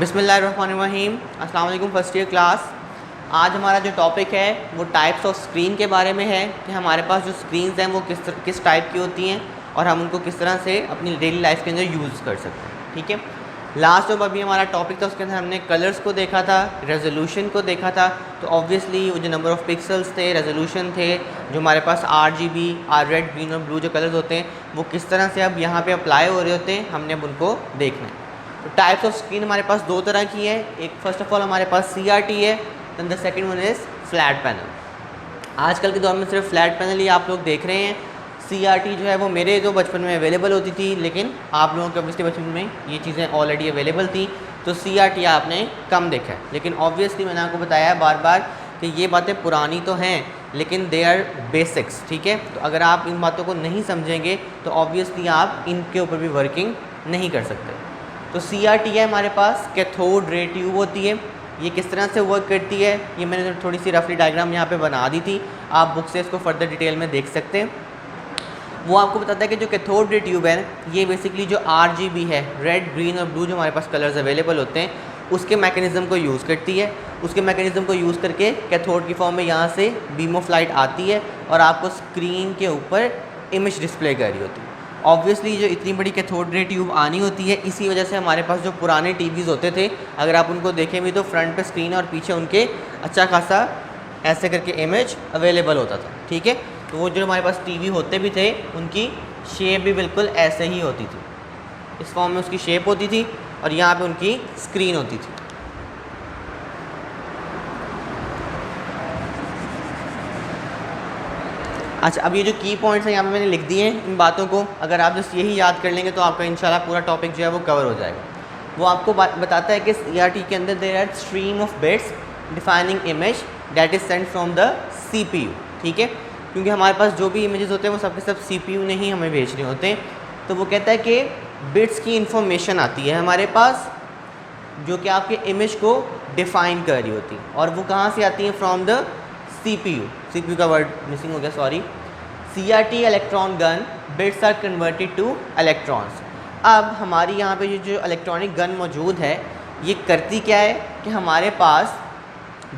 बिस्मिल्लाहिर्रहमानिर्रहीम। अस्सलाम वालेकुम फर्स्ट ईयर क्लास। आज हमारा जो टॉपिक है वो टाइप्स ऑफ स्क्रीन के बारे में है कि हमारे पास जो स्क्रीन्स हैं वो किस टाइप की होती हैं और हम उनको किस तरह से अपनी डेली लाइफ के अंदर यूज़ कर सकते हैं। ठीक है, लास्ट जो अभी हमारा टॉपिक था उसके अंदर हमने कलर्स को देखा था, रेजोल्यूशन को देखा था। तो ऑब्वियसली वो जो नंबर ऑफ़ पिक्सल्स थे, रेजोल्यूशन थे, जो हमारे पास RGB, रेड, ग्रीन और ब्लू जो कलर्स होते हैं वो किस तरह से अब यहाँ पे अप्लाई हो रहे होते हैं, हमने अब उनको देखना है। तो टाइप्स ऑफ स्क्रीन हमारे पास दो तरह की है। एक फर्स्ट ऑफ ऑल हमारे पास CRT है, then the second one is flat panel. आजकल के दौर में सिर्फ फ्लैट पैनल ही आप लोग देख रहे हैं। CRT जो है वो मेरे तो बचपन में अवेलेबल होती थी, लेकिन आप लोगों के ऑब्वियसली बचपन में ये चीज़ें ऑलरेडी अवेलेबल थी, तो CRT आपने कम देखा है। लेकिन ऑब्वियसली मैंने आपको बताया है बार बार कि ये बातें पुरानी तो हैं लेकिन दे आर बेसिक्स। ठीक है, तो अगर आप इन बातों को नहीं समझेंगे तो ऑब्वियसली आप इनके ऊपर भी वर्किंग नहीं कर सकते। तो CRT है हमारे पास, कैथोड रे ट्यूब होती है। ये किस तरह से वर्क करती है ये मैंने थोड़ी सी रफली डायग्राम यहाँ पे बना दी थी, आप बुक से इसको फर्दर डिटेल में देख सकते हैं। वो आपको बताता है कि जो कैथोड रे ट्यूब है ये बेसिकली जो RGB है, रेड, ग्रीन और ब्लू जो हमारे पास कलर्स अवेलेबल होते हैं, उसके मैकेनिज़्म को यूज़ करती है। उसके मैकेनिज़्म को यूज़ करके कैथोड की फॉर्म में यहाँ से बीम ऑफ लाइट आती है और आपको स्क्रीन के ऊपर इमेज डिस्प्ले कर रही होती है। ऑब्वियसली जो इतनी बड़ी कैथोड रे ट्यूब आनी होती है, इसी वजह से हमारे पास जो पुराने टीवीज़ होते थे, अगर आप उनको देखें भी तो फ्रंट पे स्क्रीन और पीछे उनके अच्छा खासा ऐसे करके इमेज अवेलेबल होता था। ठीक है, तो वो जो हमारे पास टीवी होते भी थे उनकी शेप भी बिल्कुल ऐसे ही होती थी, इस फॉर्म में उसकी शेप होती थी और यहाँ पे उनकी स्क्रीन होती थी। अच्छा, अब ये जो की पॉइंट्स हैं यहाँ पे मैंने लिख दिए हैं, इन बातों को अगर आप जस्ट यही याद कर लेंगे तो आपका इंशाल्लाह पूरा टॉपिक जो है वो कवर हो जाएगा। वो आपको बताता है कि CRT के अंदर there are stream of bits defining image that is sent from the CPU। ठीक है, क्योंकि हमारे पास जो भी इमेजेस होते हैं वो सबके सब CPU ने ही हमें भेजने होते हैं। तो वो कहता है कि बिट्स की इंफॉर्मेशन आती है हमारे पास जो कि आपके इमेज को डिफ़ाइन कर रही होती है, और वो कहाँ से आती है? फ्रॉम द CPU का वर्ड मिसिंग हो गया, sorry. CRT electron gun bits are converted to electrons. अब हमारी यहाँ पे जो इलेक्ट्रॉनिक गन मौजूद है ये करती क्या है कि हमारे पास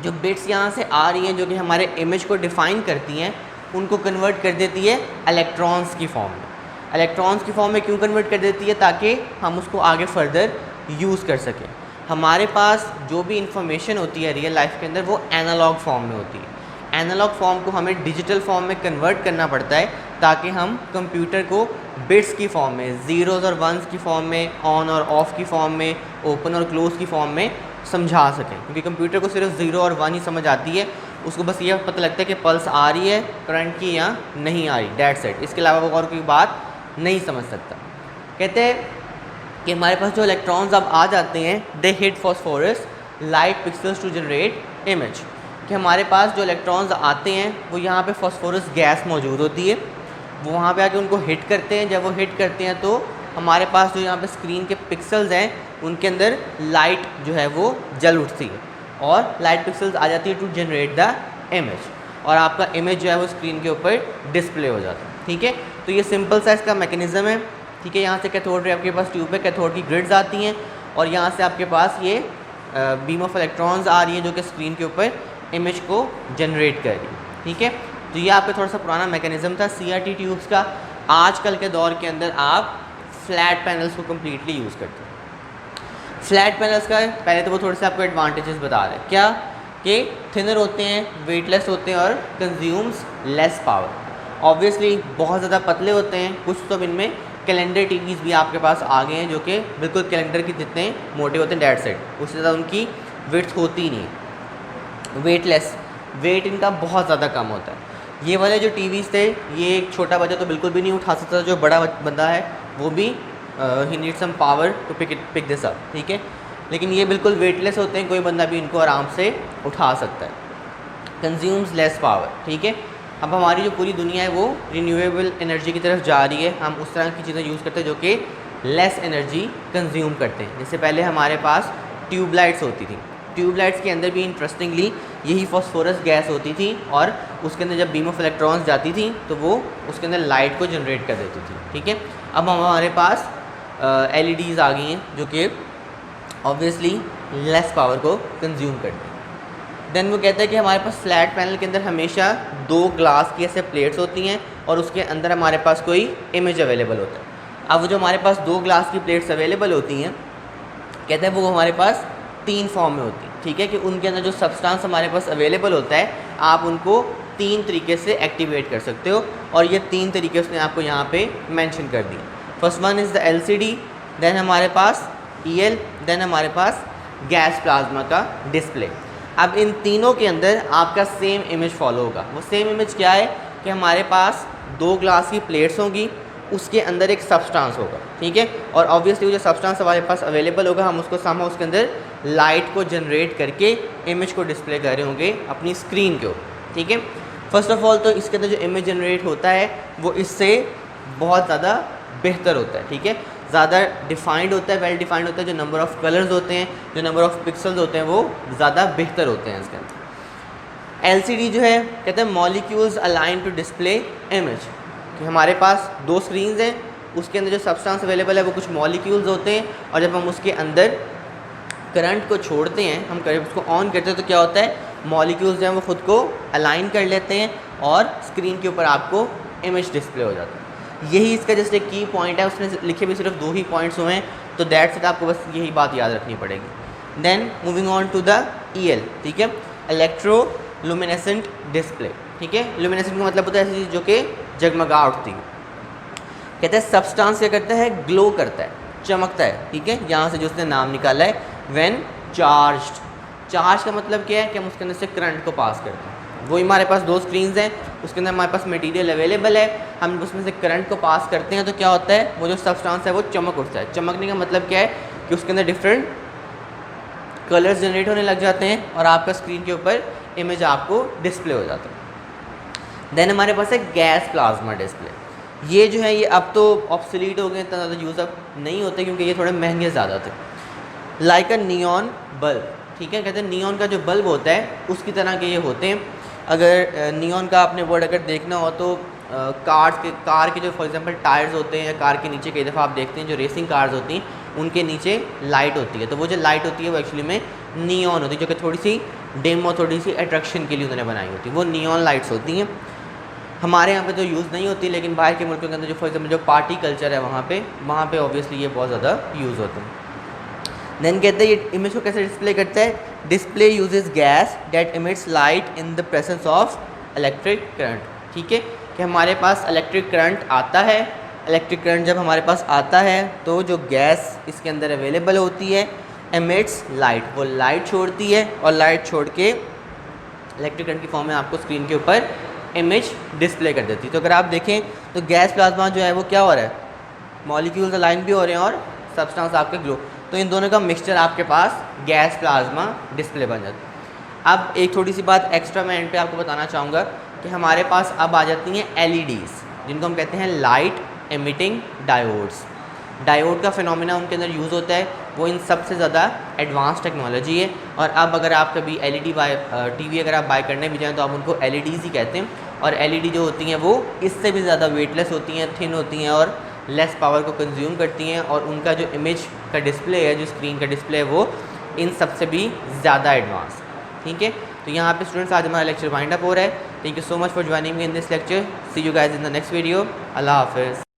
जो बिट्स यहाँ से आ रही हैं जो कि हमारे इमेज को डिफ़ाइन करती हैं उनको कन्वर्ट कर देती है इलेक्ट्रॉन्स की फॉर्म में। इलेक्ट्रॉन्स की फॉर्म में क्यों कन्वर्ट कर देती है? ताकि हम उसको आगे फर्दर यूज़ कर सकें। हमारे पास जो भी इंफॉर्मेशन होती है रियल लाइफ के अंदर वो एनालॉग फॉर्म में होती है। एनालॉग फॉर्म को हमें डिजिटल फॉर्म में कन्वर्ट करना पड़ता है ताकि हम कंप्यूटर को बिट्स की फॉर्म में, ज़ीरोज़ और वंस की फॉर्म में, ऑन और ऑफ़ की फॉर्म में, ओपन और क्लोज़ की फॉर्म में समझा सकें। क्योंकि कंप्यूटर को सिर्फ 0 और 1 ही समझ आती है, उसको बस ये पता लगता है कि पल्स आ रही है करंट की या नहीं आ रही, दैट्स इट। इसके अलावा वो और कोई बात नहीं समझ सकता। कहते हैं कि हमारे पास जो इलेक्ट्रॉन्स अब आ जाते हैं they hit phosphorus light pixels to generate image. कि हमारे पास जो इलेक्ट्रॉन्स आते हैं वो यहाँ पे फॉस्फोरस गैस मौजूद होती है, वो वहाँ पे आके उनको हिट करते हैं। जब वो हिट करते हैं तो हमारे पास जो यहाँ पे स्क्रीन के पिक्सल्स हैं उनके अंदर लाइट जो है वो जल उठती है और लाइट पिक्सल्स आ जाती है टू जनरेट द इमेज, और आपका इमेज जो है वो स्क्रीन के ऊपर डिस्प्ले हो जाता है। ठीक है, तो ये सिंपल सा इसका मैकेनिज़्म है। ठीक है, यहाँ से कैथोड रे आपके पास ट्यूब पे कैथोड की ग्रिड्स आती हैं और यहाँ से आपके पास ये बीम ऑफ इलेक्ट्रॉन्स आ रही है जो कि स्क्रीन के ऊपर इमेज को जनरेट कर रही है। ठीक है, तो ये आपका थोड़ा सा पुराना मैकेनिज़्म था CRT ट्यूब्स का। आजकल के दौर के अंदर आप फ्लैट पैनल्स को कम्प्लीटली यूज़ करते हैं। फ्लैट पैनल्स का पहले तो वो थोड़े से आपको एडवांटेजेस बता रहे हैं क्या, कि थिनर होते हैं, वेटलेस होते हैं और कंज्यूम्स लेस पावर। ऑब्वियसली बहुत ज़्यादा पतले होते हैं। कुछ तो इनमें कैलेंडर टीवीज़ भी आपके पास आ गए हैं जो कि बिल्कुल कैलेंडर के जितने मोटे होते हैं, डेट सेट, उससे ज़्यादा उनकी विड्थ होती ही नहीं। वेटलेस, वेट इनका बहुत ज़्यादा कम होता है। ये वाले जो टीवीज़ थे ये एक छोटा बच्चा तो बिल्कुल भी नहीं उठा सकता, जो बड़ा बंदा है वो भी ही need some power to pick this up. ठीक है, लेकिन ये बिल्कुल वेटलेस होते हैं, कोई बंदा भी इनको आराम से उठा सकता है। Consumes less power. ठीक है, अब हमारी जो पूरी दुनिया है वो रिन्यूएबल एनर्जी की तरफ जा रही है। हम उस तरह की चीज़ें यूज़ करते हैं जो कि लेस एनर्जी कंज्यूम करते हैं। जैसे पहले हमारे पास ट्यूबलाइट्स होती थी, ट्यूबलाइट्स के अंदर भी इंटरेस्टिंगली यही फॉस्फोरस गैस होती थी और उसके अंदर जब बीम ऑफ इलेक्ट्रॉन्स जाती थी तो वो उसके अंदर लाइट को जनरेट कर देती थी। ठीक है, अब हमारे पास LEDs आ गई हैं जो कि ऑब्वियसली लेस पावर को कंज्यूम करते हैं। देन वो कहता है कि हमारे पास फ्लैट पैनल के अंदर हमेशा 2 ग्लास की ऐसे प्लेट्स होती हैं और उसके अंदर हमारे पास कोई इमेज अवेलेबल होता है। अब वो जो हमारे पास 2 ग्लास की प्लेट्स अवेलेबल होती हैं, कहते हैं वो हमारे पास 3 फॉर्म में होती है, ठीक है, कि उनके अंदर जो सब्सटेंस हमारे पास अवेलेबल होता है आप उनको 3 तरीके से एक्टिवेट कर सकते हो, और ये 3 तरीके उसने आपको यहाँ पे मेंशन कर दिए। First one is the LCD, then हमारे पास EL, देन हमारे पास गैस प्लाज्मा का डिस्प्ले। अब इन तीनों के अंदर आपका सेम इमेज फॉलो होगा। वो सेम इमेज क्या है कि हमारे पास 2 ग्लास की प्लेट्स होंगी, उसके अंदर एक सब्सटेंस होगा, ठीक है, और ऑब्वियसली वो जो सब्सटेंस हमारे पास अवेलेबल होगा हम उसको सामने उसके अंदर लाइट को जनरेट करके इमेज को डिस्प्ले कर रहे होंगे अपनी स्क्रीन के ऊपर, ठीक है। फर्स्ट ऑफ ऑल तो इसके अंदर जो इमेज जनरेट होता है वो इससे बहुत ज़्यादा बेहतर होता है, ठीक है, ज़्यादा डिफाइंड होता है, वेल डिफाइंड होता है। जो नंबर ऑफ़ कलर्स होते हैं, जो नंबर ऑफ़ पिक्सल्स होते हैं वो ज़्यादा बेहतर होते हैं इसके अंदर। LCD जो है कहते हैं molecules align to display image, कि हमारे पास 2 स्क्रीन्स हैं, उसके अंदर जो सब्सटेंस अवेलेबल है वो कुछ मॉलिक्यूल्स होते हैं, और जब हम उसके अंदर करंट को छोड़ते हैं, हम उसको ऑन करते हैं तो क्या होता है, मॉलिक्यूल्स जो हैं वो ख़ुद को अलाइन कर लेते हैं और स्क्रीन के ऊपर आपको इमेज डिस्प्ले हो जाता है। यही इसका जस्ट एक की पॉइंट है, उसने लिखे भी सिर्फ 2 ही पॉइंट्स हुए हैं, तो दैट्स इट, आपको बस यही बात याद रखनी पड़ेगी। Then moving on to the EL, ठीक है, इलेक्ट्रो लुमिनेसेंट डिस्प्ले, ठीक है। लुमिनेसेंट का मतलब होता है ऐसी चीज़ जो कि जगमगा उठती है। कहते हैं सब्सटेंस क्या करता है, ग्लो करता है, चमकता है, ठीक है, यहाँ से जो उसने नाम निकाला है व्हेन चार्ज्ड। चार्ज का मतलब क्या है कि हम उसके अंदर से करंट को पास करते हैं। वही हमारे पास 2 स्क्रीन्स हैं, उसके अंदर हमारे पास मटेरियल अवेलेबल है, हम उसमें से करंट को पास करते हैं तो क्या होता है, वो जो सब्सटेंस है वो चमक उठता है। चमकने का मतलब क्या है कि उसके अंदर डिफरेंट कलर्स जनरेट होने लग जाते हैं और आपका स्क्रीन के ऊपर इमेज आपको डिस्प्ले हो जाता है। देन हमारे पास है गैस प्लाज्मा डिस्प्ले। ये जो है ये अब तो ऑब्सोलीट हो गए, इतना ज़्यादा यूज़ अब नहीं होते क्योंकि ये थोड़े महंगे ज़्यादा थे। लाइक अ नियॉन बल्ब, ठीक है, कहते हैं नियॉन का जो बल्ब होता है उसकी तरह के ये होते हैं। अगर नियॉन का आपने वर्ड अगर देखना हो तो कार के जो फॉर एग्जांपल टायर्स होते हैं या कार के नीचे कई दफ़ा आप देखते हैं जो रेसिंग कार्स होती हैं उनके नीचे लाइट होती है, तो वो जो लाइट होती है वो एक्चुअली में नियॉन होती है, जो कि थोड़ी सी डिम और थोड़ी सी अट्रैक्शन के लिए उन्होंने बनाई होती है, वो नियॉन लाइट्स होती हैं। हमारे यहाँ पे तो यूज़ नहीं होती, लेकिन बाहर के मुल्कों के अंदर जो फॉर एग्जाम्पल जो पार्टी कल्चर है वहाँ पे ऑब्वियसली ये बहुत ज़्यादा यूज़ होते हैं। देन कहते हैं ये इमेज को कैसे डिस्प्ले करता है, display uses gas that emits light in the presence of electric current, ठीक है, कि हमारे पास इलेक्ट्रिक करंट आता है। इलेक्ट्रिक करंट जब हमारे पास आता है तो जो गैस इसके अंदर अवेलेबल होती है एमिट्स लाइट, वो लाइट छोड़ती है और लाइट छोड़ के इलेक्ट्रिक करंट की फॉर्म में आपको स्क्रीन के ऊपर इमेज डिस्प्ले कर देती है। तो अगर आप देखें तो गैस प्लाज्मा जो है वो क्या हो रहा है, मॉलिक्यूल्स अलाइन भी हो रहे हैं और सब्सटेंस आपके ग्लो, तो इन दोनों का मिक्सचर आपके पास गैस प्लाज्मा डिस्प्ले बन जाता है। अब एक थोड़ी सी बात एक्स्ट्रा मैं एंड पे आपको बताना चाहूँगा कि हमारे पास अब आ जाती हैं LEDs, जिनको हम कहते हैं लाइट एमिटिंग डायोड्स। डायोड का फिनोमिना उनके अंदर यूज़ होता है, वो इन सबसे ज़्यादा एडवांस टेक्नोलॉजी है। और अब अगर आप कभी LED टीवी अगर आप बाय करने भी जाएँ तो आप उनको LEDs ही कहते हैं, और LED जो होती हैं वो इससे भी ज़्यादा वेटलेस होती हैं, थिन होती हैं और लेस पावर को कंज्यूम करती हैं, और उनका जो इमेज का डिस्प्ले है, जो स्क्रीन का डिस्प्ले है, वो इन सबसे भी ज़्यादा एडवांस, ठीक है। तो यहाँ पे स्टूडेंट्स आज हमारा लेक्चर वाइंड अप हो रहा है। Thank you so much for joining me in this lecture. See you guys in the next video. अल्लाह हाफिज़।